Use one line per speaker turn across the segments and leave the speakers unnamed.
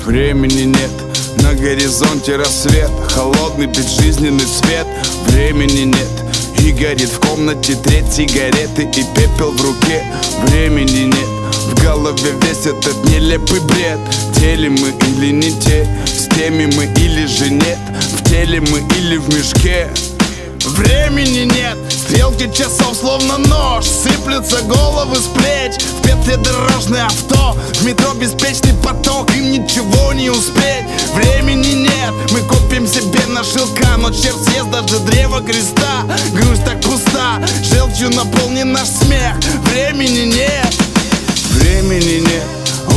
Времени нет, на горизонте рассвет, холодный безжизненный цвет. Времени нет, и горит в комнате треть сигареты и пепел в руке. Времени нет, в голове весь этот нелепый бред. В теле мы или не те, с теми мы или же нет, в теле мы или в мешке. Времени нет, стрелки часов словно нож, сыплются головы с плеч. В петле дорожное авто, в метро беспечный поток, им ничего не успеть. Времени нет, мы купим себе на шелка, но черт съест даже древо креста. Грусть так пуста, желчью наполнен наш смех. Времени нет, времени нет.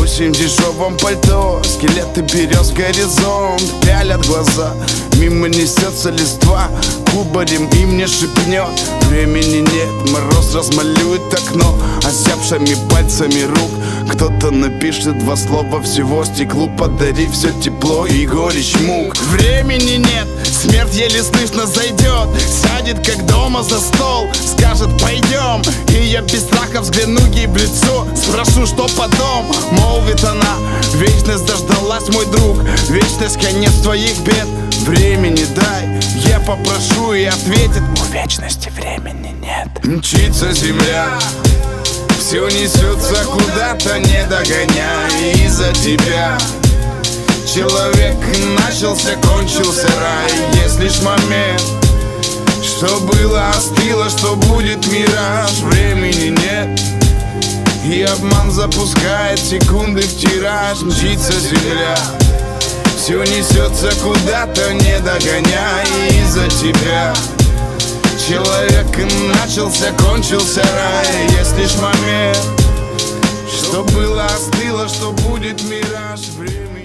Осень в дешевом пальто, скелеты берез горизонт пялят глаза. Мимо несется листва, кубарем им не шепнет. Времени нет, мороз размалюет окно озябшими пальцами рук. Кто-то напишет два слова всего стеклу, подари все тепло и горечь мук. Времени нет, смерть еле слышно зайдет, сядет как дома за стол, скажет пойдем. И я без страха взгляну ей в лицо, спрошу, что потом. Молвит она, вечность дождалась, мой друг, вечность конец твоих бед. Времени дай, я попрошу, и ответит: у вечности времени нет. Мчится земля, все несется куда-то, не догоняй. Из-за тебя человек начался, кончился рай. Есть лишь момент, что было, остыло, что будет мираж. Времени нет, и обман запускает секунды в тираж. Мчится земля, все несется куда-то, не догоняй. Из-за тебя человек начался, кончился рай. Есть лишь момент, что было, остыло, что будет мираж. Время